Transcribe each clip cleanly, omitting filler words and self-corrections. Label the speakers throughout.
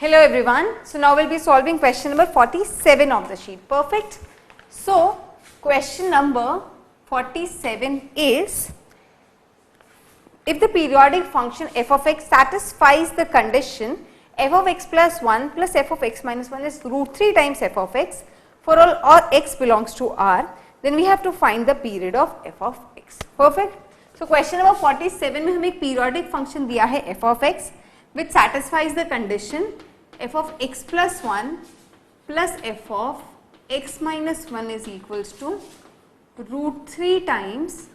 Speaker 1: Hello everyone. So now we'll be solving question number 47 of the sheet. Perfect. So question number 47 is, if the periodic function f of x satisfies the condition f of x plus 1 plus f of x minus 1 is root 3 times f of x for all x belongs to R, then we have to find the period of f of x. Perfect. So question number 47 में हमें एक periodic function दिया है f of x which satisfies the condition f of x plus 1 plus f of x minus 1 is equals to root 3 times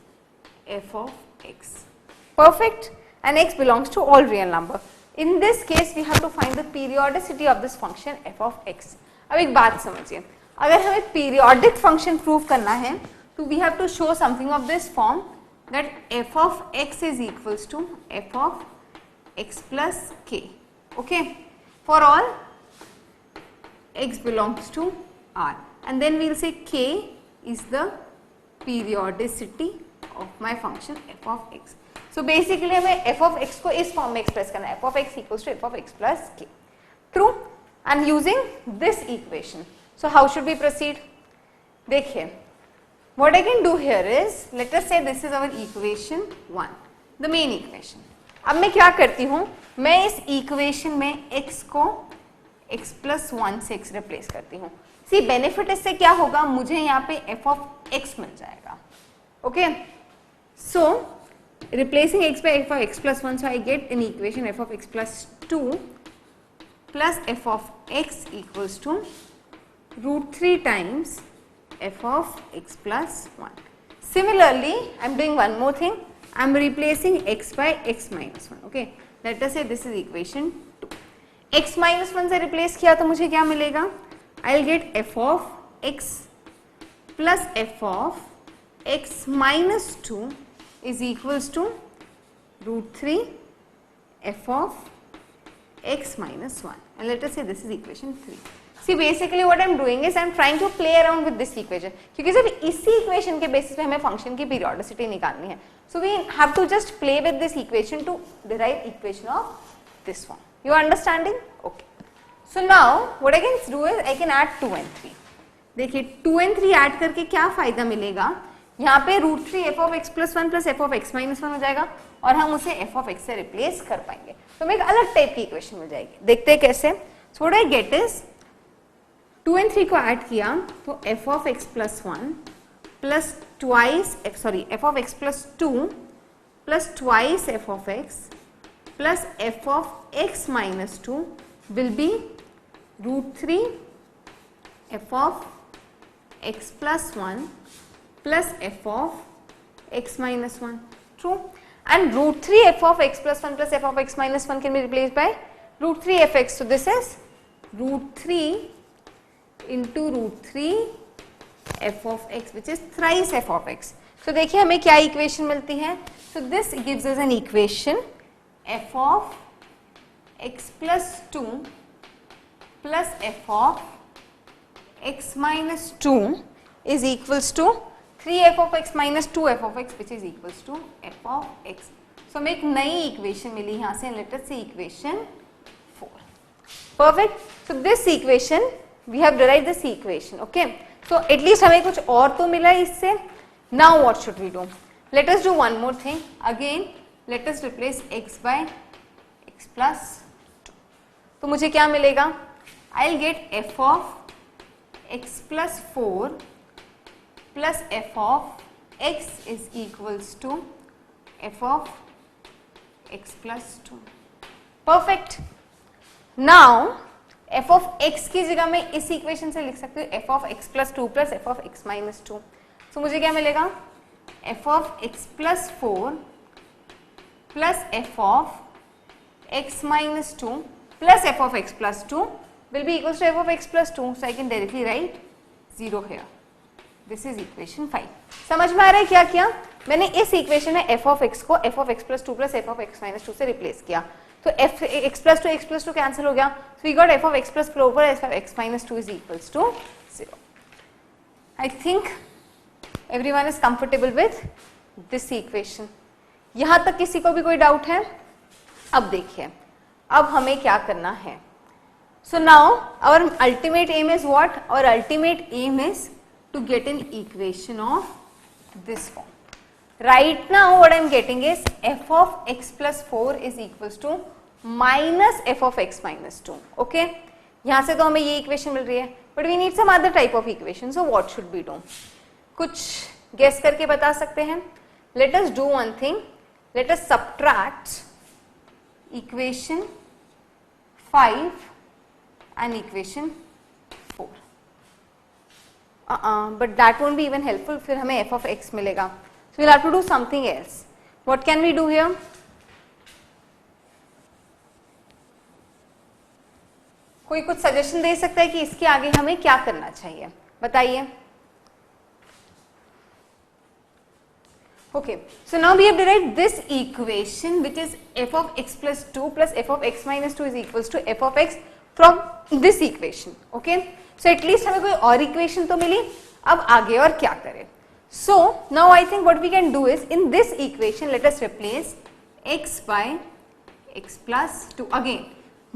Speaker 1: f of x. Perfect. And x belongs to all real number. In this case we have to find the periodicity of this function f of x. अब एक बात समझिए, अगर हमें periodic function prove करना है तो we have to show something of this form that f of x is equals to f of x plus k. Okay. For all x belongs to R, and then we will say k is the periodicity of my function f of x. So basically हमें f of x को इस form में express करना है, f of x equals to f of x plus k. True. And using this equation, so how should we proceed? देखिए, what I can do here is, let us say this is our equation 1, the main equation. अब मैं क्या करती हूँ, मैं इस equation में x को x plus 1 से x रिप्लेस करती हूँ. सी बेनिफिट इससे क्या होगा, मुझे यहाँ पे f of x मिल जाएगा. Okay, so replacing x by f of x plus 1, so I get an equation f of x plus 2 plus f of x equals to root 3 times f of x plus 1. Similarly, I am doing one more thing. I am replacing x by x minus 1. Okay, let us say this is equation 2. x minus 1 से replace किया तो मुझे क्या मिलेगा? I will get f of x plus f of x minus 2 is equals to root 3 f of x minus 1. And let us say this is equation 3. See, basically what I am doing is I am trying to play around with this equation. क्योंकि जब इसी equation के basis पे हमें function की periodicity निकालनी है, so we have to just play with this equation to derive equation of this one. You are understanding? Okay. So now what I can do is I can add 2 and 3. देखिए 2 and 3 add करके क्या फायदा मिलेगा? यहाँ पे root 3 f of x plus 1 plus f of x minus 1 हो जाएगा और हम उसे f of x से replace कर पाएंगे. तो हमें एक अलग टाइप की इक्वेशन मिल जाएगी. देखते हैं कैसे. So what I get is 2 and 3 को ऐड किया तो f of x plus 1 plus twice f of x plus 2 plus twice f of x plus f of x minus 2 will be root 3 f of x plus 1 plus f of x minus 1. True. And root 3 f of x plus 1 plus f of x minus 1 can be replaced by root 3 fx. So this is root 3 into root 3 f of x, which is thrice f of x. So देखिए हमें क्या equation मिलती है. So this gives us an equation f of x plus 2 plus f of x minus 2 is equals to 3 f of x minus 2 f of x, which is equals to f of x. So हमें एक नई equation मिली यहाँ से. Let us say equation 4. Perfect. So this equation we have derived this equation. Okay. So at least हमें कुछ और तो मिला इससे. Now what should we do? Let us do one more thing. Again, let us replace x by x plus 2. तो मुझे क्या मिलेगा? I'll get f of x plus 4 plus f of x is equals to f of x plus 2. Perfect. Now f of x की जगह मैं इस equation से लिख सकती हूँ f of x plus 2 plus f of x minus 2. So मुझे क्या मिलेगा? f of x plus 4 plus f of x minus 2 plus f of x plus 2 will be equals to f of x plus 2. So I can directly write 0 here. This is equation 5. समझ में आ रहा है क्या किया? मैंने इस equation में f of x को f of x plus 2 plus f of x minus 2 से रिप्लेस किया. तो x plus 2 कैंसिल हो गया. So we got f of x plus 4 over f of x minus 2 is equals to 0. I think everyone is comfortable with this equation. यहाँ तक किसी को भी कोई डाउट है? अब देखिए, अब हमें क्या करना है. So now our ultimate aim is what? Our ultimate aim is to get an equation of this form. Right now what I am getting is f of x plus 4 is equals to minus f of x minus 2. Okay, यहाँ से तो हमें ये equation मिल रही है, but we need some other type of equation. So what should we do? कुछ guess करके बता सकते हैं? Let us do one thing. Let us subtract equation 5 and equation 4. But that won't be even helpful. फिर हमें f of x मिलेगा. So we'll have to do something else. What can we do here? कोई कुछ suggestion दे सकता है कि इसके आगे हमें क्या करना चाहिए? बताइए. Okay, so now we have derived this equation which is f of x plus 2 plus f of x minus 2 is equals to f of x from this equation. Okay, so at least हमें कोई और equation तो मिली. अब आगे और क्या करें? So now I think what we can do is in this equation let us replace x by x plus 2 again.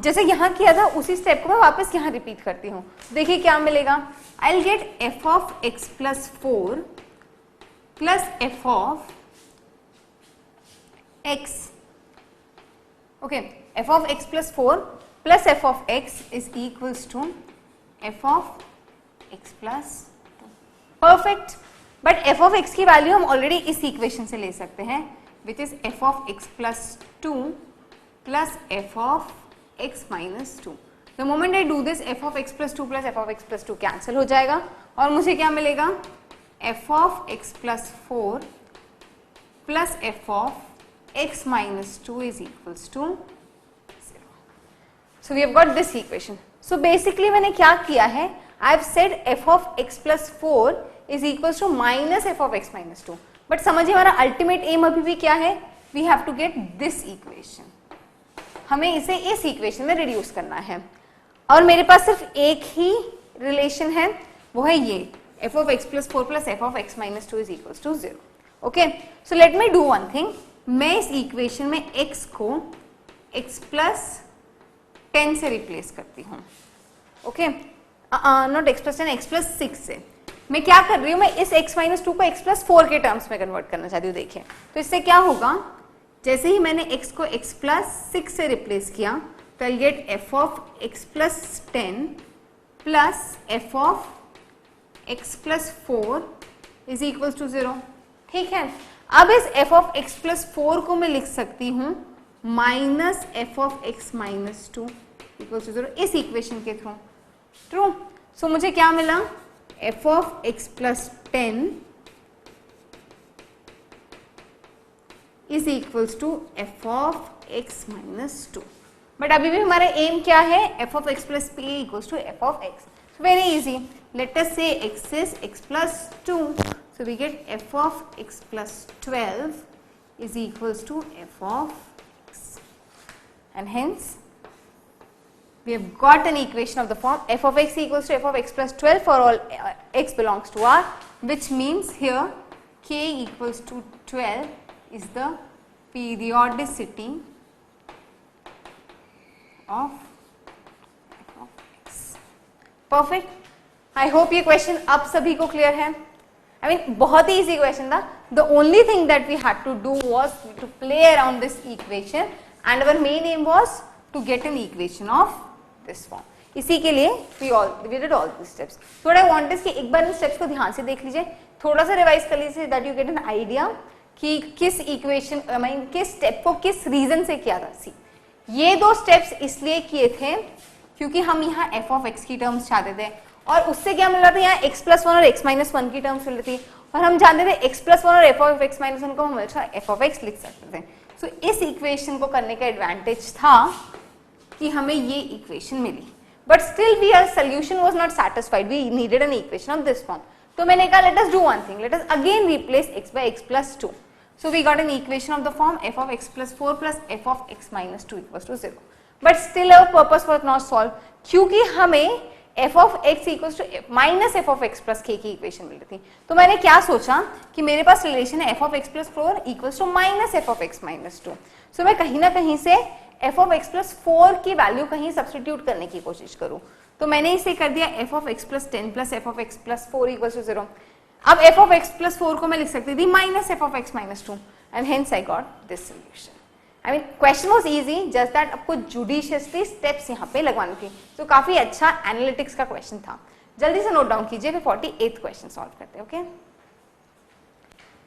Speaker 1: जैसे यहाँ किया था उसी स्टेप को मैं वापस यहाँ रिपीट करती हूँ. देखिए क्या मिलेगा. I'll get f of x plus 4 plus f of x. Okay, f of x plus 4 plus f of x is equals to f of x plus 2. Perfect. But f of x की value हम already इस equation से ले सकते हैं which is f of x plus 2 plus f of x minus 2. The moment I do this f of x plus 2 plus f of x plus 2 cancel हो जाएगा और मुझे क्या मिलेगा f of x plus 4 plus f of x minus 2 is equals to 0. So we have got this equation. So basically मैंने क्या किया है, I have said f of x plus 4 is equals to minus f of x minus 2. But समझिए हमारा ultimate aim अभी भी क्या है, we have to get this equation. हमें इसे इस equation में reduce करना है और मेरे पास सिर्फ एक ही relation है, वो है ये f of x plus 4 plus f of x minus 2 is equals to 0. Okay, so let me do one thing. मैं इस equation में x को x plus 10 से replace करती हूँ. Okay, not x plus 10, x plus 6 से. मैं क्या कर रही हूँ, मैं इस x minus 2 को x plus 4 के टर्म्स में कन्वर्ट करना चाहती हूँ. देखिए तो इससे क्या होगा, जैसे ही मैंने x को x plus 6 से रिप्लेस किया तो I'll get f of x plus 10 plus f of x plus 4 is equals to 0. ठीक है, अब इस f of x plus 4 को मैं लिख सकती हूँ minus f of x minus 2 equals to 0 इस इक्वेशन के थ्रू. ट्रू. सो मुझे क्या मिला, f of x plus 10 is equals to f of x minus 2. But अभी भी हमारा एम क्या है, f of x plus p equals to f of x. So very easy. Let us say x is x plus 2. So we get f of x plus 12 is equals to f of x. And hence we have got an equation of the form f of x equals to f of x plus 12 for all x belongs to R, which means here k equals to 12 is the periodicity of f of x. Perfect. I hope ये question अब सभी को clear है. I mean बहुत ही easy question था. The only thing that we had to do was to play around this equation and our main aim was to get an equation of this form. इसी के लिए we did all these steps. So what I want is कि एक बार इन steps को ध्यान से देख लीजिए, थोड़ा सा revise कर लीजिए that you get an idea कि किस equation किस step को किस reason से किया था. See, ये दो steps इसलिए किए थे क्योंकि हम यहाँ f of x की terms चाहते थे और उससे क्या मिल रहा था, यहाँ x plus 1 और x minus 1 की terms मिल रही थी और हम जानते थे x plus 1 और f of x minus 1 को हम हमेशा f of x लिख सकते थे. So इस equation को करने का advantage था कि हमें ये equation milli. But still our solution was not satisfied. We needed an equation of this form. तो मैंने कहा let us do one thing. Let us again replace x by x plus 2. So we got an equation of the form f of x plus 4 plus f of x minus 2 equals to 0. But still our purpose was not solved क्योंकि हमें f of x equals to minus f of x plus के की equation मिल रही थी। तो मैंने क्या सोचा कि मेरे पास रिलेशन है f of x plus 4 equals to minus f of x minus 2। So मैं कहीं ना कहीं से एफ ऑफ एक्स प्लस 4 की वैल्यू कहीं सब्सटीट्यूट करने की कोशिश करूं। तो मैंने इसे कर दिया f of x plus 10 plus f of x plus 4 equals to 0। अब एफ ऑफ एक्स प्लस 4 को मैं लिख सकती थी minus f of x minus 2 and hence I got this solution. I mean question was easy, just that आपको judiciously steps यहाँ पे लगवानी थी। तो काफी अच्छा एनालिटिक्स का क्वेश्चन था। जल्दी से नोट डाउन कीजिए, फिर 48th क्वेश्चन सॉल्व करते हैं। Okay,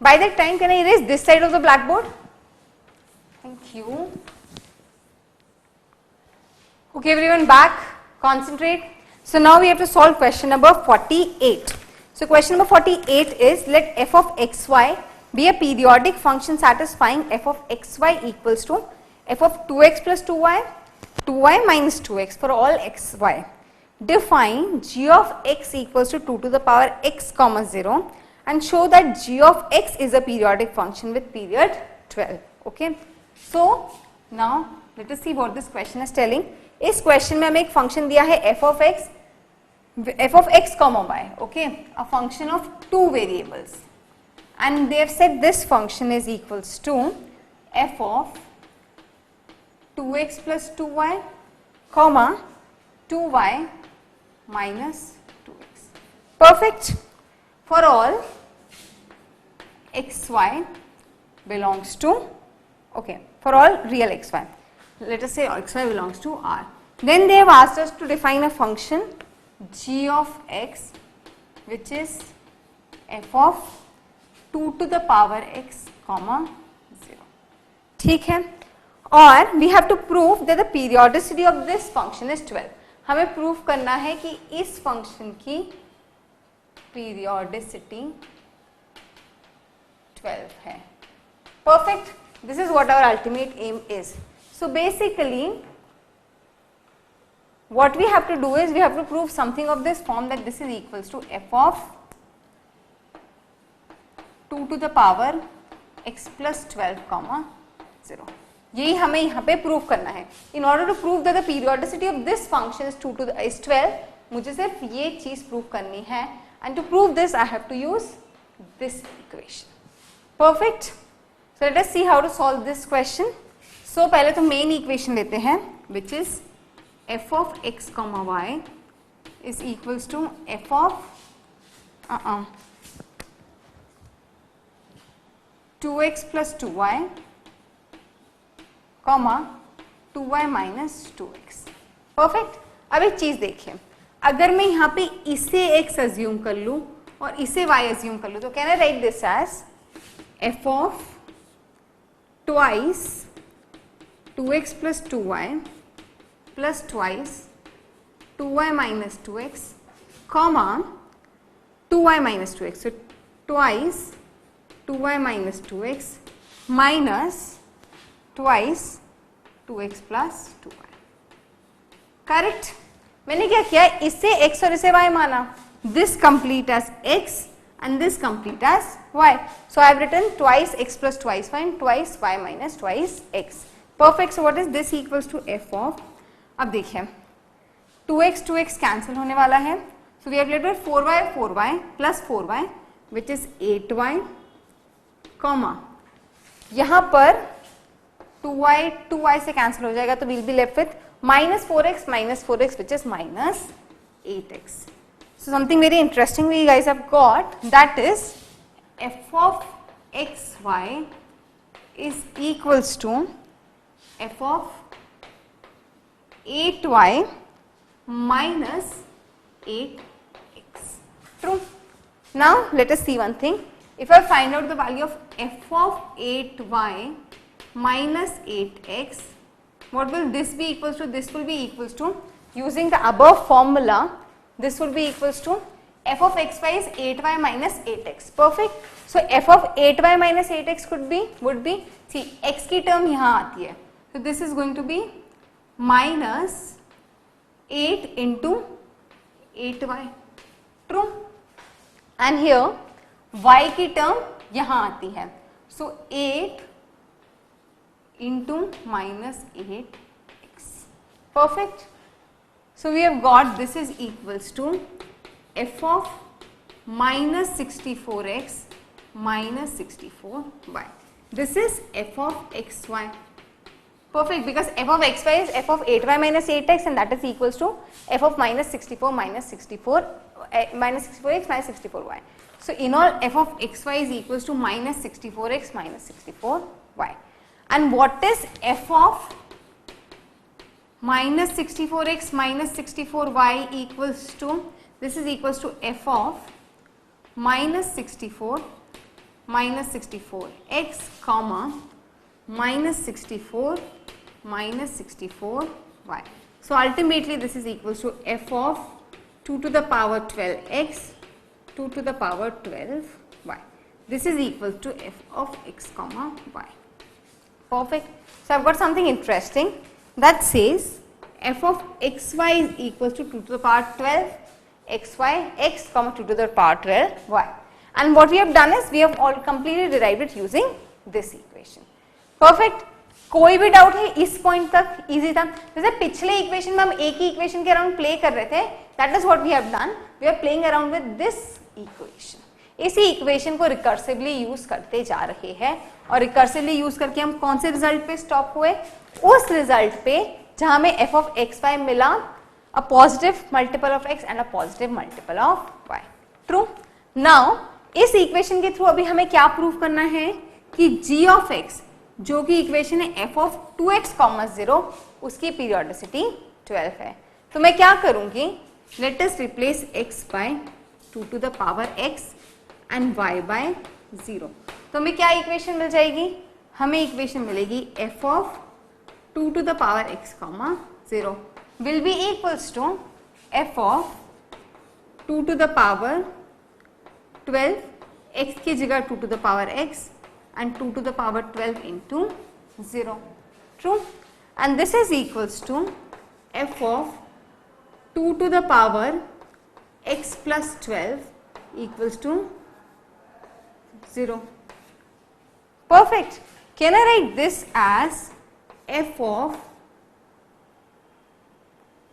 Speaker 1: by that time can I erase this side of the black board? Thank you. Okay, everyone back, concentrate. So now we have to solve question number 48. So question number 48 is, let f of xy be a periodic function satisfying f of xy equals to f of 2x plus 2y, 2y minus 2x for all xy. Define g of x equals to 2 to the power x comma 0 and show that g of x is a periodic function with period 12. Okay. So now let us see what this question is telling. इस question में हमें एक function दिया है f of x comma y, okay, a function of two variables, and they have said this function is equals to f of 2x plus 2y comma 2y minus 2x. Perfect. For all xy belongs to, okay, for all real xy, let us say xy belongs to R. Then they have asked us to define a function g of x which is f of 2 to the power x comma 0. ठीक है, और we have to prove that the periodicity of this function is 12. हमें prove करना है कि इस function की periodicity 12 है. Perfect. This is what our ultimate aim is. So basically what we have to do is we have to prove something of this form, that this is equals to f of 2 to the power x plus 12 comma 0. यही हमें यहाँ पे prove करना है. In order to prove that the periodicity of this function is 12, मुझे सिर्फ ये चीज प्रूव करनी है, and to prove this I have to use this equation. Perfect. So let us see how to solve this question. So पहले तो main equation लेते हैं, which is f of x comma y is equals to f of 2x plus 2y comma 2y minus 2x. Perfect. अब एक चीज देखिए, अगर मैं यहाँ पे इसे x अज्यूम कर लूँ और इसे y अज्यूम कर लूँ, तो can I write this as f of twice 2x plus 2y plus twice 2y minus 2x comma 2y minus 2x. So twice 2y minus 2x minus twice 2x plus 2y. Correct? मैंने क्या किया, इससे x और इसे y माना. This complete as x and this complete as y. So I have written twice x plus twice y and twice y minus twice x. Perfect. So what is this equals to f of, अब देखिए 2x cancel होने वाला है. So we have written 4y plus 4y which is 8y comma यहाँ पर 2y से cancel हो जाएगा, तो we'll be left with minus 4x which is minus 8x. So something very interesting we guys have got, that is f of xy is equals to f of 8y minus 8x. True. Now let us see one thing. If I find out the value of f of 8y minus 8x, what will this be equals to? This will be equals to, using the above formula, this would be equals to f of xy is 8y minus 8x. Perfect. So f of 8y minus 8x would be see x की term यहाँ आती है, so this is going to be minus 8 into 8y. True. And here y की term यहाँ आती है, so 8 into minus 8x. Perfect. So we have got this is equals to f of minus 64x minus 64y. This is f of xy. Perfect, because f of xy is f of 8y minus 8x and that is equals to f of minus 64 minus 64 minus 64x minus 64y. So in all, f of xy is equals to minus 64x minus 64y. And what is f of minus 64x minus 64y equals to? This is equals to f of minus 64 minus 64x comma minus 64 minus 64y. So ultimately this is equals to f of 2 to the power 12x 2 to the power 12y. This is equal to f of x comma y. Perfect. So I've got something interesting that says f of xy is equals to 2 to the power 12 xy x comma 2 to the power 12 y. And what we have done is we have all completely derived it using this equation. Perfect. कोई भी doubt है इस point तक? Easy था. जैसे पिछले equation में हम एक ही इक्वेशन के अराउंड प्ले कर रहे थे, that is what we have done. We are playing around with this equation. इसी इक्वेशन को रिकर्सिवली यूज करते जा रहे हैं और रिकर्सिवली यूज करके हम कौन से रिजल्ट पे स्टॉप हुए? उस रिजल्ट पे जहां में f of xy मिला अ positive multiple of x and a positive multiple of y. True. Now इस इक्वेशन के थ्रू अभी हमें क्या प्रूव करना है कि g of x जो कि इक्वेशन है f of 2x, 0 उसकी पीरियोडिसिटी 12 है. तो मैं क्या करूंगी? Let us replace x by 2 to the power x and y by 0. तो हमें क्या इक्वेशन मिल जाएगी? हमें इक्वेशन मिलेगी f of 2 to the power x, 0 will be equals to f of 2 to the power 12 x की जगह 2 to the power x and 2 to the power 12 into 0. True. And this is equals to f of 2 to the power x plus 12 equals to 0. Perfect. Can I write this as f of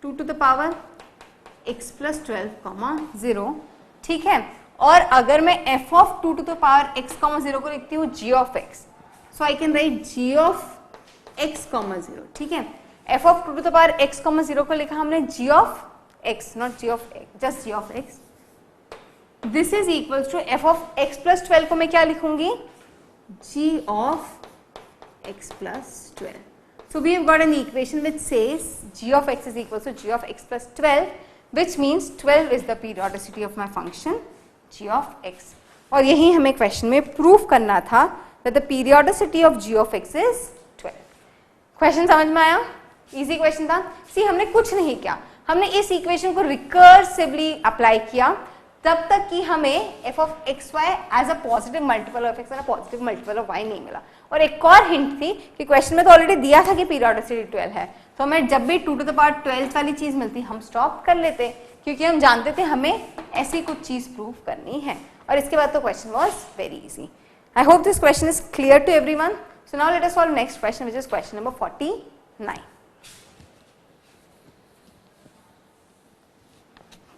Speaker 1: 2 to the power x plus 12, 0. ठीक है. और अगर मैं f of 2 to the power x, 0 को लिखती हूँ g of x, so I can write g of x, 0. ठीक है. f of 2 to the power x, 0 को लिखा हमने g of x, not g of x, just g of x. This is equals to f of x plus 12 को मैं क्या लिखूंगी? g of x plus 12. So we have got an equation which says g of x is equals to g of x plus 12, which means 12 is the periodicity of my function g of x. और यही हमें question में proof करना था that the periodicity of g of x is 12. Question समझ में आया? Easy question था. सी हमने कुछ नहीं किया, हमने इस इक्वेशन को रिकर्सिवली अप्लाई किया तब तक कि हमें f of xy as a positive multiple of x and a positive multiple of y नहीं मिला. और एक और हिंट थी कि क्वेश्चन में तो ऑलरेडी दिया था कि पीरियोडिसिटी 12 है, तो हमें जब भी 2 टू द पावर 12 वाली चीज मिलती हम स्टॉप कर लेते क्योंकि हम जानते थे हमें ऐसी कुछ चीज प्रूव करनी है. और इसके बाद तो question was very easy. I hope this question is clear to everyone. So now let us solve next question which is question number 49.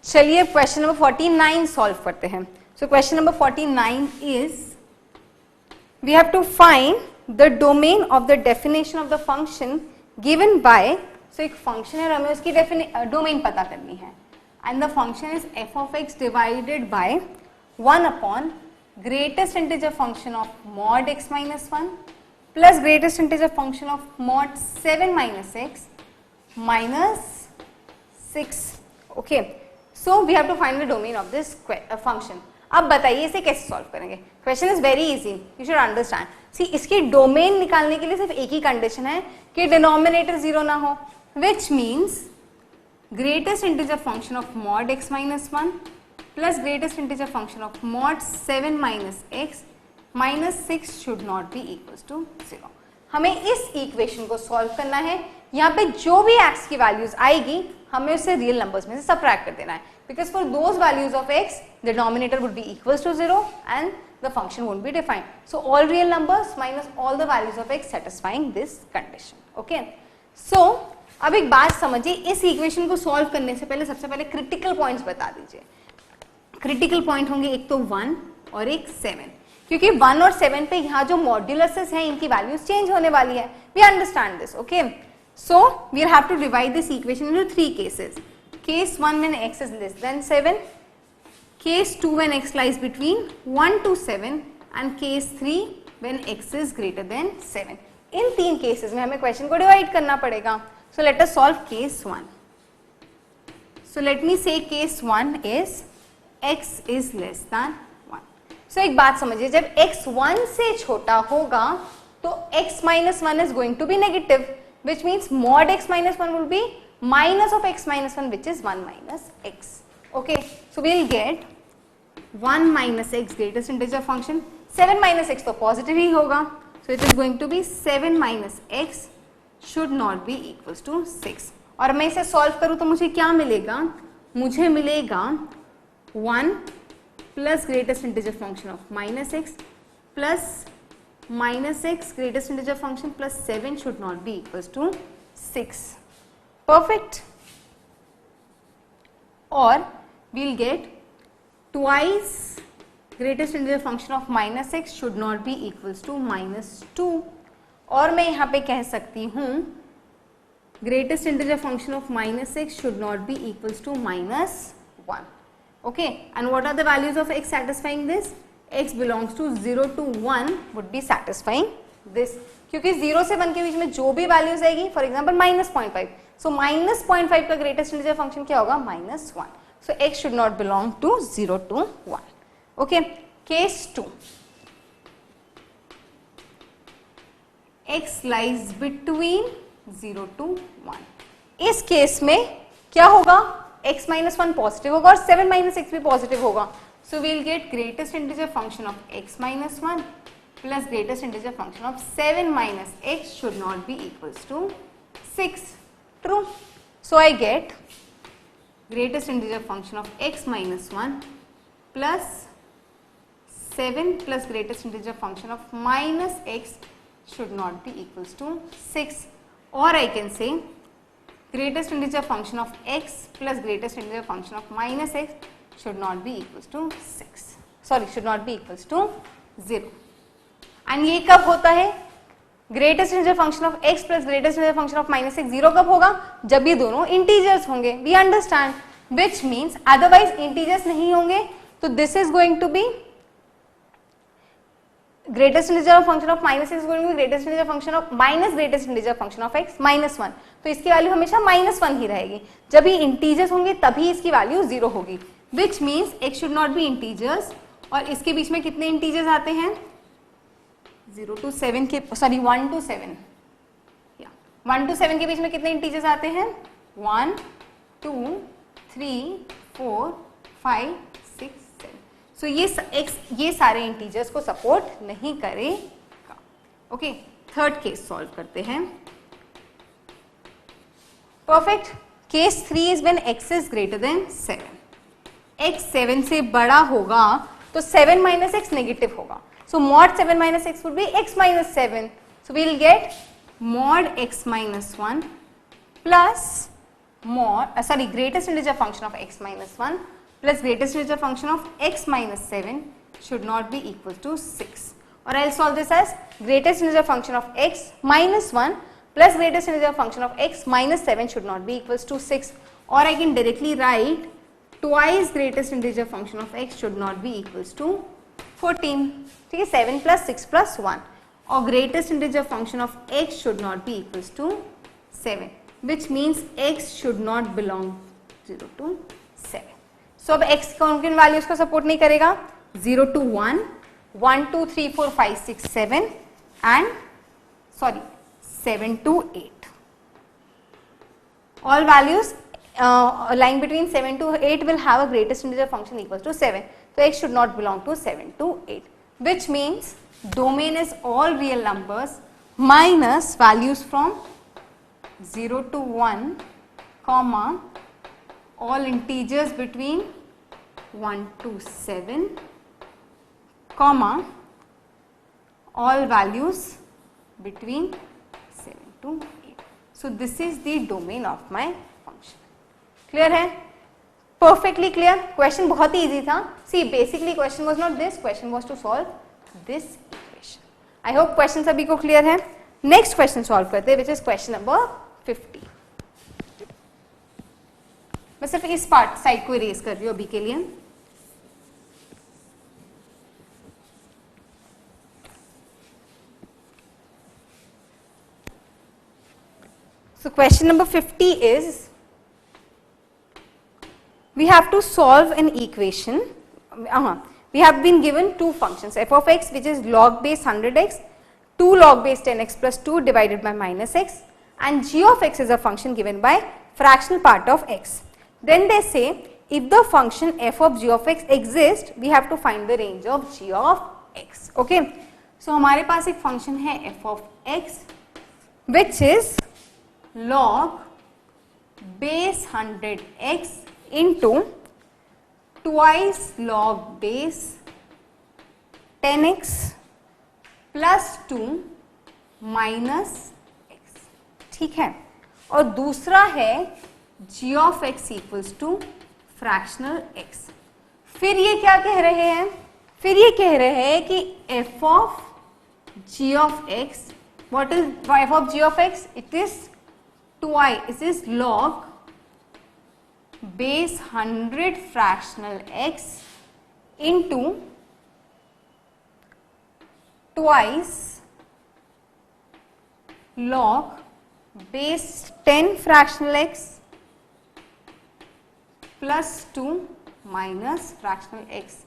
Speaker 1: चलिए क्वेश्चन नंबर 49 सॉल्व करते हैं. सो question number 49 is we have to find the domain of the definition of the function given by, so एक function है और हमें उसकी domain पता करनी है, and the function is f of x divided by 1 upon greatest integer function of mod x minus 1 plus greatest integer function of mod 7 minus x minus 6. Okay, so we have to find the domain of this function. अब बताइए इसे कैसे solve करेंगे? Question is very easy, you should understand. See इसकी domain निकालने के लिए सिर्फ एक ही कंडीशन है कि डिनोमिनेटर 0 ना हो, which means greatest integer function of mod x minus 1 plus greatest integer function of mod 7 minus x minus 6 should not be equals to 0. हमें इस इक्वेशन को सॉल्व करना है. यहाँ पे जो भी x की वैल्यूज आएगी हमें उससे रियल नंबर्स में से सबट्रैक्ट कर देना है, because for those values of x the denominator would be equals to 0 and the function won't be defined. So all real numbers minus all the values of x satisfying this condition. Okay, so अब एक बात समझिए, इस equation को solve करने से पहले सबसे पहले क्रिटिकल पॉइंट्स बता दीजिए। क्रिटिकल पॉइंट होंगे एक तो 1 और एक 7, क्योंकि 1 और 7 पे यहाँ जो मॉड्यूलसेस हैं इनकी वैल्यूज चेंज होने वाली है। We understand this, okay. So we have to divide this equation into 3 cases. Case 1 when x is less than 7, case 2 when x lies between 1 to 7 and case 3 when x is greater than 7। इन 3 cases में हमें question को divide करना पड़ेगा। So let us solve case 1। So let me say case 1 is x is less than 1। सो एक बात समझिए, जब x 1 से छोटा होगा तो x minus 1 is going to be negative, which means mod x minus 1 will be minus of x minus 1, which is 1 minus x. Okay, so we'll get 1 minus x greatest integer function, 7 minus x तो positive ही होगा, so it is going to be 7 minus x should not be equals to 6। और मैं इसे solve करूँ तो मुझे क्या मिलेगा? मुझे मिलेगा 1 plus greatest integer function of minus x plus minus x greatest integer function plus 7 should not be equals to 6। Perfect। or we'll get twice greatest integer function of minus x should not be equals to minus 2। और मैं यहाँ पे कह सकती हूँ greatest integer function of minus x should not be equals to minus 1। okay, and what are the values of x satisfying this? x belongs to 0 to 1 would be satisfying this, क्योंकि 0 से 1 के बीच में जो भी वैल्यूज आएगी, for example -0.5, सो -0.5 का greatest integer function क्या होगा? -1। सो x should not belong to 0 to 1। Okay, case 2, x lies between 0 to 1। इस केस में क्या होगा? x minus 1 पॉजिटिव होगा और 7 minus x भी पॉजिटिव होगा। So we'll get greatest integer function of x minus 1 plus greatest integer function of 7 minus x should not be equals to 6. True. So I get greatest integer function of x minus 1 plus 7 plus greatest integer function of minus x should not be equals to 6. Or I can say greatest integer function of x plus greatest integer function of minus x should not be equals to 6, sorry should not be equals to 0। and ये कब होता है? greatest integer function of x plus greatest integer function of minus x 0 कब होगा? जब ये दोनों integers होंगे। we understand, which means otherwise integers नहीं होंगे, तो this is going to be greatest integer function of minus x is going to be greatest integer function of minus greatest integer function of x minus 1। तो इसकी value हमेशा -1 ही रहेगी। जब ये integers होंगे तभी इसकी वैल्यू 0 होगी, which means x should not be integers। और इसके बीच में कितने इंटीजर्स आते हैं? 0 to 7 के, सॉरी 1 to 7, 1 to 7 के बीच में कितने इंटीजर्स आते हैं? 1 2 3 4 5 6 7। सो ये x ये सारे इंटीजर्स को सपोर्ट नहीं करेगा। ओके, थर्ड केस सॉल्व करते हैं। Perfect. Case 3 is when x is greater than 7। x 7 से बड़ा होगा तो 7 minus x नेगेटिव होगा, so mod 7 minus x would be x minus 7। so we will get mod x minus 1 plus mod greatest integer function of x minus 1 plus greatest integer function of x minus 7 should not be equal to 6। or I'll solve this as greatest integer function of x minus 1 plus greatest integer function of x minus 7 should not be equals to 6। or I can directly write twice greatest integer function of x should not be equals to 14। ठीक है, 7 plus 6 plus 1। और greatest integer function of x should not be equals to 7, which means x should not belong 0 to 7। so अब x कौन किन values को support नहीं करेगा? 0 to 1, 1 2 3 4 5 6 7 and 7 to 8। all values lying between 7 to 8 will have a greatest integer function equals to 7, so x should not belong to 7 to 8, which means domain is all real numbers minus values from 0 to 1 comma all integers between 1 to 7 comma all values between 7 to 8। So this is the domain of my function. Clear है? Perfectly clear. Question बहुत ही easy था. See, basically question was not this. Question was to solve this equation. I hope question सभी को clear है. Next question solve करते हैं, which is question number 50. मैं सिर्फ इस पार्ट साइड को इरेज कर रही हूँ अभी के लिए. So question number 50 is, we have to solve an equation. We have been given two functions, f of x which is log base 100x, 2 log base 10x plus 2 divided by minus x, and g of x is a function given by fractional part of x. Then they say if the function f of g of x exists, we have to find the range of g of x. Okay. So हमारे पास एक function है f of x which is log base 100x into twice log base 10x plus 2 minus x. ठीक है. और दूसरा है g of x equals to fractional x. फिर ये क्या कह रहे हैं? फिर ये कह रहे हैं कि f of g of x, what is f of g of x? It is twice, it is log base 100 fractional x into twice log base 10 fractional x plus 2 minus fractional x.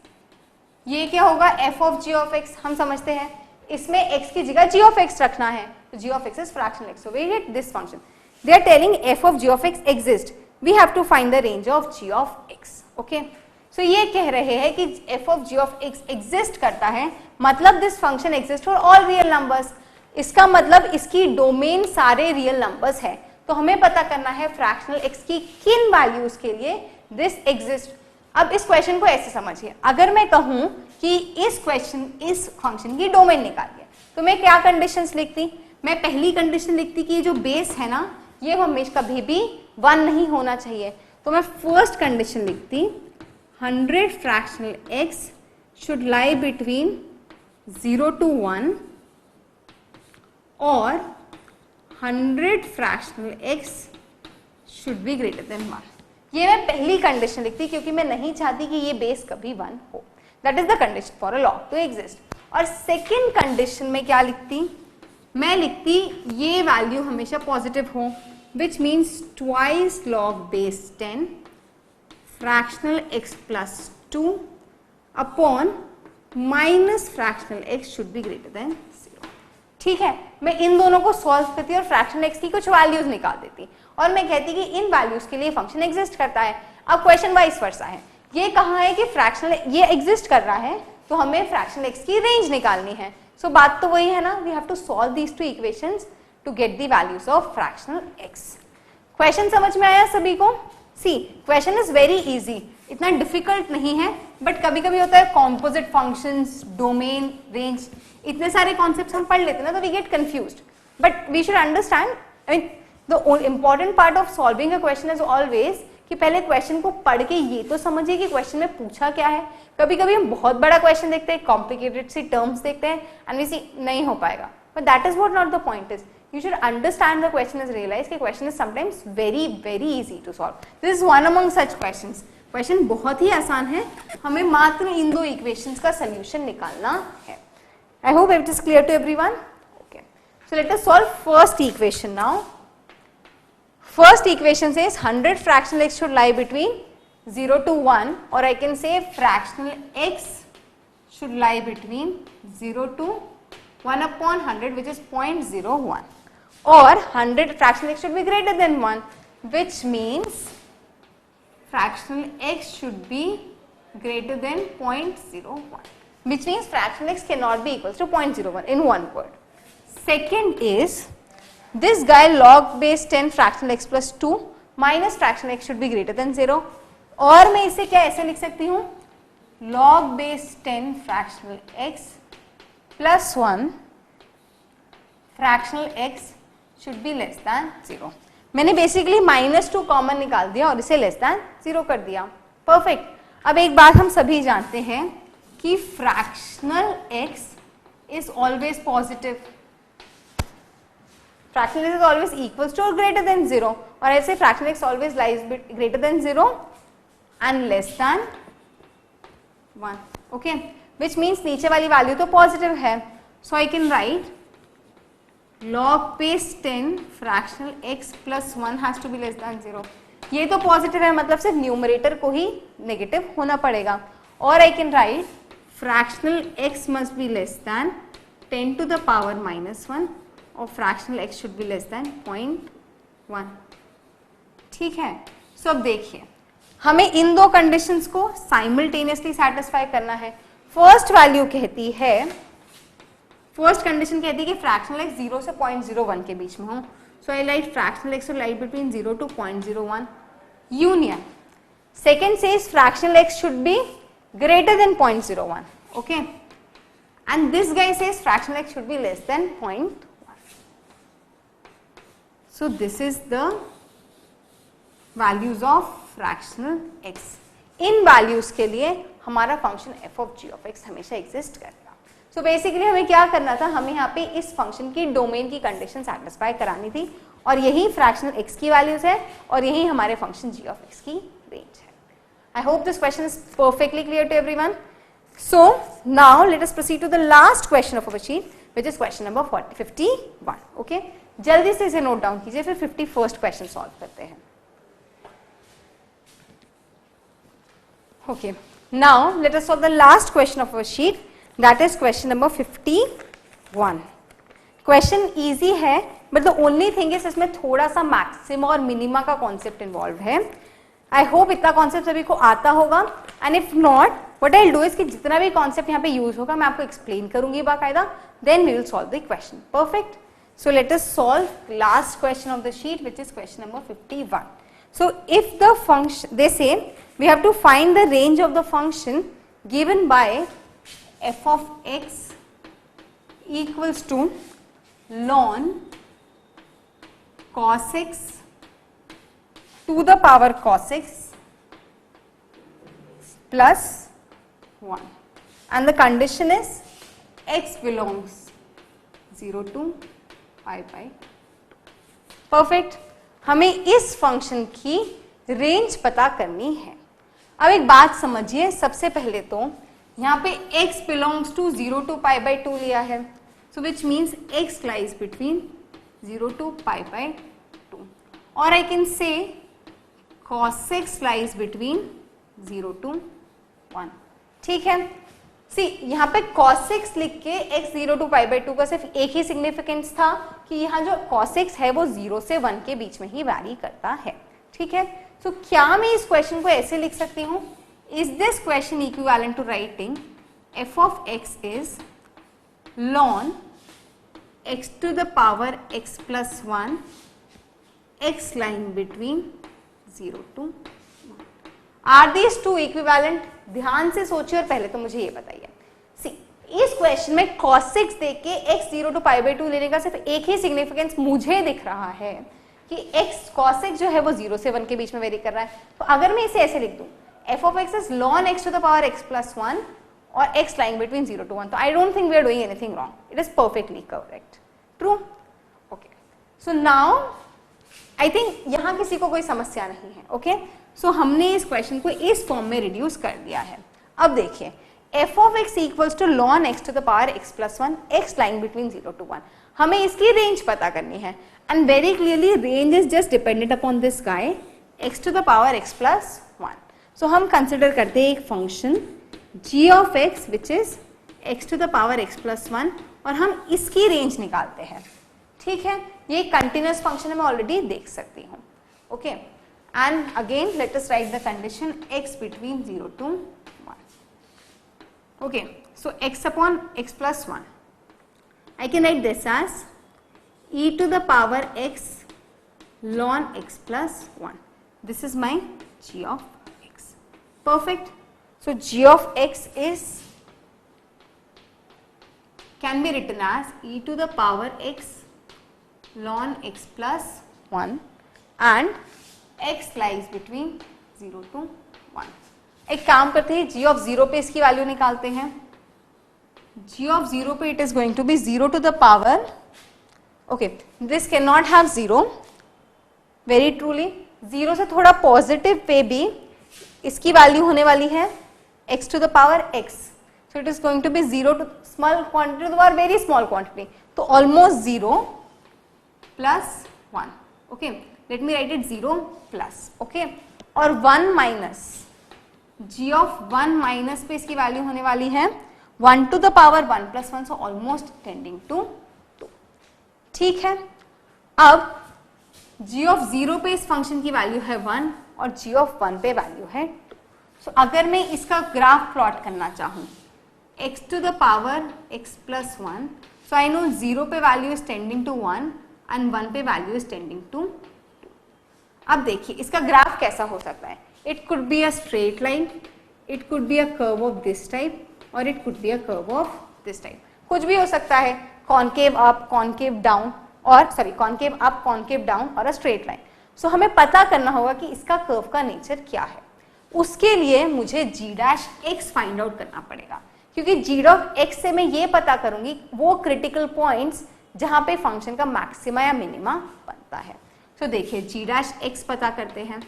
Speaker 1: ये क्या होगा? f of g of x. हम समझते हैं इसमें x की जगह g of x रखना है, तो g of x is fractional x. So we get this function. They are telling f of g of x exists. We have to find the range of g of x. Okay. So ये कह रहे हैं कि f of g of x exist करता है, मतलब this function exists for all real numbers. इसका मतलब इसकी डोमेन सारे रियल नंबर्स है. तो हमें पता करना है फ्रैक्शनल x की किन वैल्यूज के लिए दिस एग्जिस्ट. अब इस क्वेश्चन को ऐसे समझिए, अगर मैं कहूं कि इस फंक्शन की डोमेन निकालिए, तो मैं क्या कंडीशंस लिखती? मैं पहली कंडीशन लिखती कि ये जो बेस है ना, ये हमेशा कभी भी 1 नहीं होना चाहिए. तो मैं फर्स्ट कंडीशन लिखती 100 fractional x should lie between 0 to 1 और 100 fractional x should B greater then 1. ये मैं पहली कंडीशन लिखती क्योंकि मैं नहीं चाहती कि ये बेस कभी 1 हो. That is the condition for a log to exist. और सेकेंड कंडीशन में क्या लिखती? मैं लिखती ये वैल्यू हमेशा पॉजिटिव हो, which means twice log base 10 fractional x plus 2 upon minus fractional x should be greater than 0. ठीक है. मैं इन दोनों को सॉल्व करती और फ्रैक्शनल x की कुछ वैल्यूज निकाल देती और मैं कहती कि इन वैल्यूज के लिए फंक्शन एग्जिस्ट करता है. अब क्वेश्चन वाइस वर्सा है. ये कहा है कि फ्रैक्शनल ये एग्जिस्ट कर रहा है, तो हमें फ्रैक्शनल x की रेंज निकालनी है. सो बात तो वही है ना, we have to solve these two equations to get the values of fractional x. क्वेश्चन समझ में आया सभी को? See question is very easy, इतना डिफिकल्ट नहीं है, बट कभी कभी होता है कॉम्पोजिट फंक्शंस, डोमेन, रेंज, इतने सारे कॉन्सेप्ट्स हम पढ़ लेते हैं ना, तो we get confused. But we should understand, I mean the important part of solving a question is always कि पहले क्वेश्चन को पढ़ के ये तो समझिए कि क्वेश्चन में पूछा क्या है. कभी कभी हम बहुत बड़ा क्वेश्चन देखते हैं, कॉम्प्लिकेटेड सी टर्म्स देखते हैं एंड वी सी नहीं हो पाएगा, but that is what not the point is. You should understand the question is realize कि question is sometimes very easy to solve. This is one among such questions. Question बहुत ही आसान है, हमें मात्र इन दो equations का solution निकालना है. I hope it is clear to everyone. Okay. So let us solve first equation now. First equation says 100 fractional x should lie between 0 to 1, or I can say fractional x should lie between 0 to 1 upon 100, which is 0.01. Or 100 fractional x should be greater than 1, which means fractional x should be greater than 0.01, which means fractional x cannot be equals to 0.01 in one word. Second is this guy log base 10 fractional x plus 2 minus fractional x should be greater than 0. और मैं इसे क्या ऐसे लिख सकती हूँ? log base 10 fractional x plus 1 fractional x should be less than 0. मैंने basically -2 common निकाल दिया और इसे लेस देन 0 कर दिया. परफेक्ट. अब एक बात हम सभी जानते हैं कि fractional x is always positive. Fractional x is always equals to or greater than 0, or I say fractional x always lies greater than 0 and less than 1. Okay, which means नीचे वाली वैल्यू तो पॉजिटिव है. So I can write log base 10 fractional x plus 1 has to be less than 0. ये तो positive है, मतलब सिर्फ numerator को ही नेगेटिव होना पड़ेगा. और I can write fractional x must be less than 10 to the power -1 और fractional x should be less than 0.1. ठीक है. So अब देखिए, हमें इन दो कंडीशंस को साइमल्टेनियसली सेटिस्फाई करना है. फर्स्ट वैल्यू कहती है, फर्स्ट कंडीशन कहती है कि फ्रैक्शनल x 0 से 0.01 के बीच में हो. So I write fractional x lies between 0 to 0.01 union. Second says fractional x should be greater than 0.01. Okay, and this guy says fractional x should be less than 0.1. So this is the values of fractional x. In values के लिए हमारा function f of g of x हमेशा exist करेगा. So basically हमें क्या करना था, हमें यहाँ पे इस फंक्शन की डोमेन की कंडीशन सेटिस्फाई करानी थी, और यही फ्रैक्शनल x की वैल्यूज है और यही हमारे फंक्शन g of x की रेंज है. I hope this question is perfectly clear to everyone. So now let us proceed to the last question of our sheet, which is question number 51. Okay, जल्दी से इसे note down कीजिए, फिर 51st question solve करते हैं. Okay, now let us solve the last question of our sheet, that is question number 51. Question easy है, but the only thing is इसमें थोड़ा सा मैक्सिमा और मिनिमा का कॉन्सेप्ट इन्वॉल्व है. आई होप इतना कॉन्सेप्ट सभी को आता होगा, and if not what I will do is कि जितना भी कॉन्सेप्ट यहाँ पे यूज होगा मैं आपको एक्सप्लेन करूंगी बाकायदा, then we will solve the question. Perfect. So let us solve last question of the sheet, which is question number 51. So if the function, they say we have to find the range of the function given by f of x equals to ln cos x to the power cos x plus 1, and the condition is x belongs 0 to pi by 2. Perfect. हमें इस function की range पता करनी है. अब एक बात समझिए, सबसे पहले तो यहाँ पे x belongs to 0 to pi by 2 लिया है, so which means x lies between 0 to pi by 2, or I can say cos x lies between 0 to 1. ठीक है. सी यहाँ पे cos x लिख के x 0 to pi by 2 का सिर्फ एक ही सिग्निफिकेंस था कि यहाँ जो cos x है वो 0 से 1 के बीच में ही वैरी करता है. ठीक है. सो क्या मैं इस क्वेश्चन को ऐसे लिख सकती हूँ, is this question equivalent to writing f of x is ln x to the power x plus 1 x lying between 0 to 1. Are these two equivalent? ध्यान से सोचिए और पहले तो मुझे ये बताइए. सी इस क्वेश्चन में cos x देख के x 0 to pi by 2 लेने का सिर्फ एक ही सिग्निफिकेंस मुझे दिख रहा है कि x cos x जो है वो 0 से 1 के बीच में वेरी कर रहा है. तो अगर मैं इसे ऐसे लिख दूं, f of x is ln x to the power x plus 1 और x lying between 0 to 1, तो I don't think we are doing anything wrong. It is perfectly correct. True? Okay. So now I think यहाँ किसी को कोई समस्या नहीं है. Okay? So हमने इस क्वेश्चन को इस फॉर्म में रिड्यूस कर दिया है. अब देखिए, f of x equals to ln x to the power x plus 1 x lying between 0 to 1. हमें इसकी रेंज पता करनी है, and very clearly range is just dependent upon this guy x to the power x plus 1. So हम consider करते हैं एक function g of x which is x to the power x plus 1 और हम इसकी रेंज निकालते हैं. ठीक है. ये कंटिन्यूअस फंक्शन है, मैं ऑलरेडी देख सकती हूँ. Okay. And again let us write the condition x between 0 to 1. Okay, so x upon x plus 1. I can write this as e to the power x ln x plus 1. This is my g of x. Perfect. So g of x is can be written as e to the power x ln x plus 1 and x lies between 0 to 1. एक काम करते हैं, g of 0 पे इसकी value निकालते हैं. g of 0 पे it is going to be 0 to the power, okay, this cannot have 0, very truly 0 से थोड़ा पॉजिटिव पे भी इसकी वैल्यू होने वाली है x to the power x, so it is going to be 0 to small quantity to the power very small quantity, तो almost 0 plus 1, okay, let me write it 0 plus, okay, और 1 minus g of 1 minus पे इसकी value होने वाली है 1 to the power 1 plus 1, so almost tending to 2. ठीक है, अब g of 0 पे इस फंक्शन की वैल्यू है 1 और g of 1 पे वैल्यू है 2. so अगर मैं इसका ग्राफ प्लॉट करना चाहूँ x to the power x plus 1, so I know 0 पे value is tending to 1 and 1 पे वैल्यू is tending to 2. अब देखिए इसका ग्राफ कैसा हो सकता है. It could be a straight line, it could be a curve of this type, or it could be a curve of this type. कुछ भी हो सकता है, concave up, concave down, और sorry concave up, concave down और a straight line. So हमें पता करना होगा कि इसका curve का नेचर क्या है. उसके लिए मुझे g dash x find out करना पड़ेगा, क्योंकि g dash x से मैं ये पता करूंगी वो क्रिटिकल पॉइंट्स जहां पे फंक्शन का मैक्सिमा या मिनिमा बनता है. तो देखिए g dash x पता करते हैं.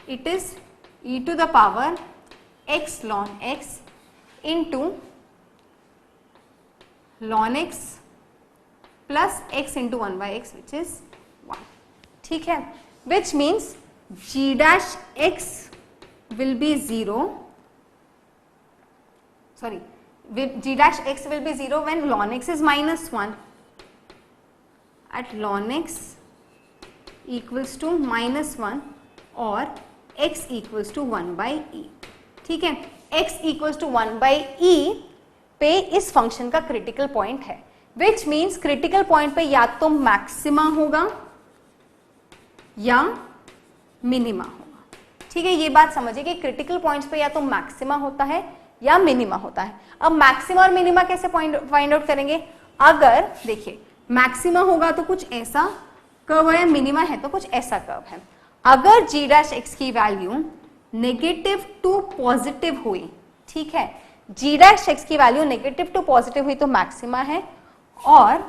Speaker 1: It is e to the power x ln x into ln x plus x into 1 by x which is 1. ठीक है, which means g dash x will be 0, sorry, g dash x will be 0 when ln x is minus 1 at ln x equals to minus 1 और x equals to 1 by e. ठीक है, x equals to 1 by e पे इस function का critical point है, which means critical point पे या तो मैक्सिमा होगा या मिनिमा होगा. ठीक है, ये बात समझिए कि क्रिटिकल पॉइंट्स पे या तो मैक्सिमा होता है या मिनिमा होता है. अब मैक्सिमा और मिनिमा कैसे फाइंड आउट करेंगे. अगर देखिए मैक्सिमा होगा तो कुछ ऐसा कर्व है, मिनिमा है तो कुछ ऐसा कर्व है. अगर g dash x की वैल्यू नेगेटिव टू पॉजिटिव हुई, ठीक है, g dash x की वैल्यू नेगेटिव टू पॉजिटिव हुई तो मैक्सिमा है, और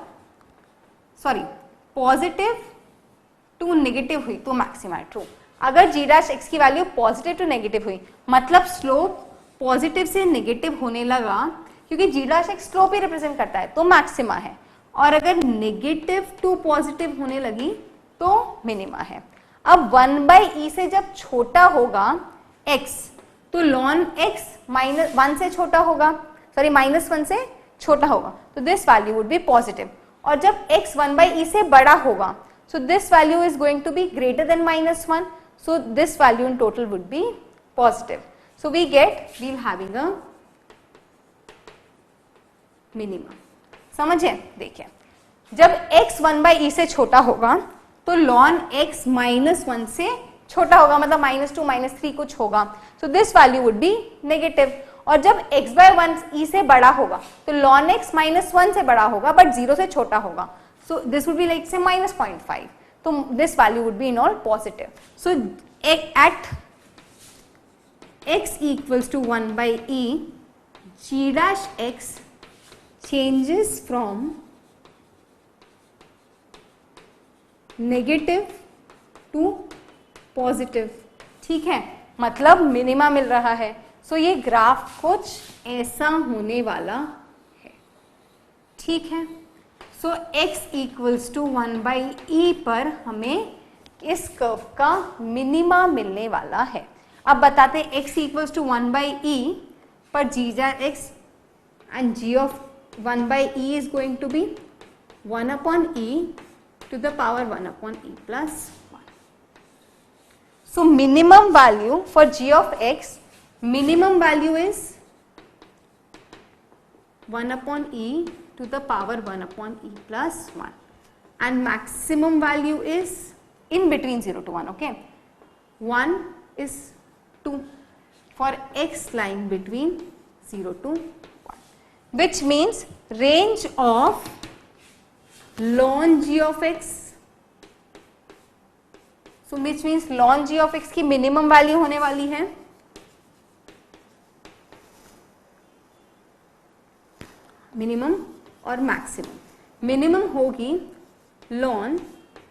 Speaker 1: सॉरी पॉजिटिव टू नेगेटिव हुई तो मैक्सिमा है. ट्रू. अगर g dash x की वैल्यू पॉजिटिव टू नेगेटिव हुई मतलब स्लोप पॉजिटिव से नेगेटिव होने लगा, क्योंकि g dash x स्लोप ही रिप्रेजेंट करता है तो मैक्सिमा है, और अगर नेगेटिव टू पॉजिटिव होने लगी तो मिनिमा है. अब 1 by e से जब छोटा होगा x तो ln x माइनस 1 से छोटा होगा, सॉरी माइनस 1 से छोटा होगा, तो this value would be positive. और जब x 1 by e से बड़ा होगा so this value is going to be greater than minus 1, so this value in total would be positive. So we get we having a minimum. समझे. देखिए जब x 1 by e से छोटा होगा तो ln x माइनस 1 से छोटा होगा, मतलब माइनस 2 माइनस 3 कुछ होगा, so this value would B negative. और जब x by 1 e से बड़ा होगा तो ln x माइनस 1 से बड़ा होगा बट 0 से छोटा होगा, so this would be like say minus 0.5, तो this value would be in all positive. So at x equals to 1 by e, g dash x changes from negative to positive. ठीक है, मतलब मिनिमा मिल रहा है. सो ये ग्राफ कुछ ऐसा होने वाला है. ठीक है, so x equals to 1 by e पर हमें इस कर्व का मिनिमा मिलने वाला है. अब बताते हैं x equals to 1 by e पर g dash x and g of 1 by e is going to be 1 upon e to the power 1 upon e plus 1. So minimum value for g of x, minimum value is 1 upon e to the power 1 upon e plus 1, and maximum value is in between 0 to 1. Okay, 1 is 2 for x lying between 0 to 1, which means range of ln g of x so which means ln g of x की minimum value होने वाली है minimum और maximum. Minimum होगी ln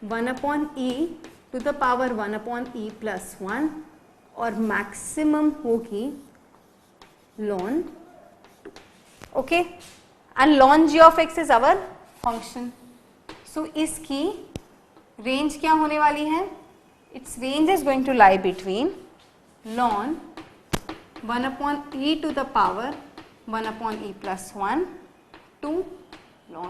Speaker 1: 1/e to the power 1/e plus 1 और maximum होगी ln 2। Okay, and ln g of x is our function. So इसकी range क्या होने वाली है? It's range is going to lie between ln 1/e to the power 1/e plus 1 to ln 2।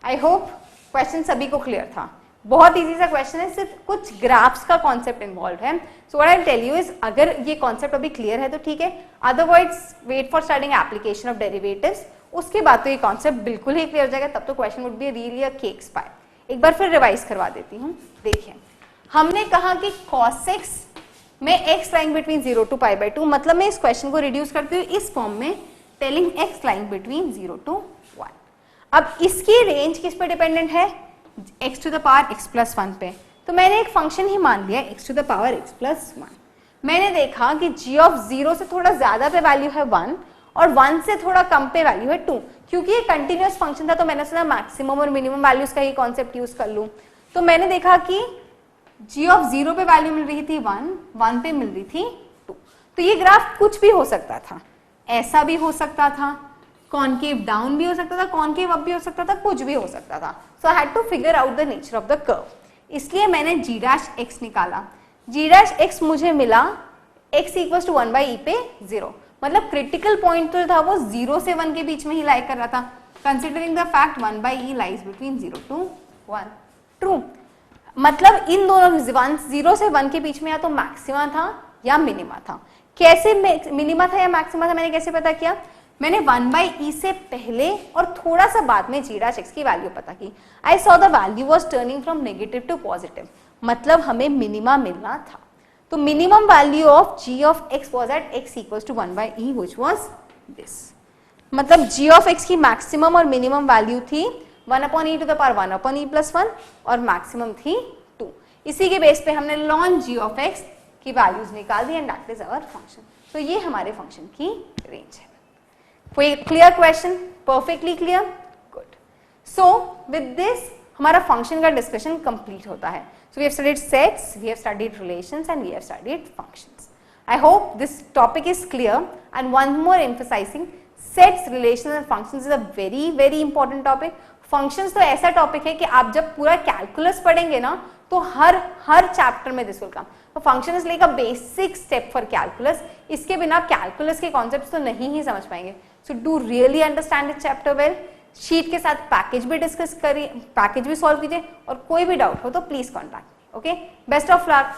Speaker 1: I hope question सभी को clear था। बहुत easy सा क्वेश्चन है, सिर्फ कुछ ग्राफ्स का कॉन्सेप्ट इन्वॉल्व है। So what I tell you is, अगर ये कॉन्सेप्ट अभी क्लियर है तो ठीक है, otherwise wait for starting application of derivatives, उसके बाद तो ये कॉन्सेप्ट बिल्कुल ही क्लियर हो जाएगा, तब तो question would be really a cake spy. एक बार फिर रिवाइज करवा देती हूँ। देखिए, हमने कहा कि cos x में x lying between 0 to pi by 2, मतलब मैं इस क्वेश्चन को रिड्यूस करती हूँ इस फॉर्म में, telling x lying between 0 to 1। अब इसकी रेंज किस पे डिपेंडेंट है? x to the power x plus 1 पे। तो मैंने एक फंक्शन ही मान लिया x to the power x plus 1। मैंने देखा कि g ऑफ 0 से थोड़ा ज्यादा पे वैल्यू है 1 और 1 से थोड़ा कम पे वैल्यू है 2। क्योंकि ये कंटिन्यूअस फंक्शन था तो मैंने सोचा मैक्सिमम और मिनिमम वैल्यूज का ही कॉन्सेप्ट यूज कर लूं। तो मैंने देखा कि g ऑफ 0 पे वैल्यू मिल रही थी 1 पे मिल रही थी 2। तो ये ग्राफ कुछ भी हो सकता था, ऐसा भी हो सकता था, कॉनकेव डाउन भी हो सकता था, कॉनकेव अप भी हो सकता था, कुछ भी हो सकता था। So I had to figure out the nature of the curve. इसलिए मैंने g डैश x निकाला। g डैश x मुझे मिला x इक्वल्स टू 1/e पे 0, मतलब क्रिटिकल पॉइंट तो था वो 0 से 1 के बीच में ही लाई कर रहा था, considering the fact 1/e lies between 0 to 1। True, मतलब इन दोनों 0 से 1 के बीच में या तो मैक्सिमा था या मिनिमा था। कैसे मिनिमा था या मैक्सिमा था मैंने कैसे पता किया? मैंने 1/e से पहले और थोड़ा सा बाद में g डैश x की वैल्यू पता की। I saw the value was turning from negative to positive, मतलब हमें मिनिमा मिलना था। तो minimum value of g of x was at x equals to 1/e which was this. मतलब g ऑफ x की मैक्सिमम और मिनिमम वैल्यू थी 1/e to the power 1/e plus 1 और मैक्सिमम थी 2। इसी के बेस पे हमने ln g ऑफ x की वैल्यूज निकाल दी and that is our function. तो ये हमारे फंक्शन की रेंज है। कोई clear question? Perfectly clear, good. So with this हमारा फंक्शन का डिस्कशन कंप्लीट होता है। So we have studied sets, we have studied relations and we have studied functions. I hope this topic is clear, and one more emphasizing, sets, relations and functions is a very very important topic. Functions तो ऐसा topic है कि आप जब पूरा calculus पढ़ेंगे ना तो हर चैप्टर में दिस विल कम। तो function is like a basic step for calculus. इसके बिना कैलकुलस के कॉन्सेप्ट्स तो नहीं ही समझ पाएंगे। So do really understand this chapter well. Sheet के साथ पैकेज भी डिस्कस करिए, पैकेज भी सॉल्व कीजिए, और कोई भी डाउट हो तो please contact me. Okay, best of luck.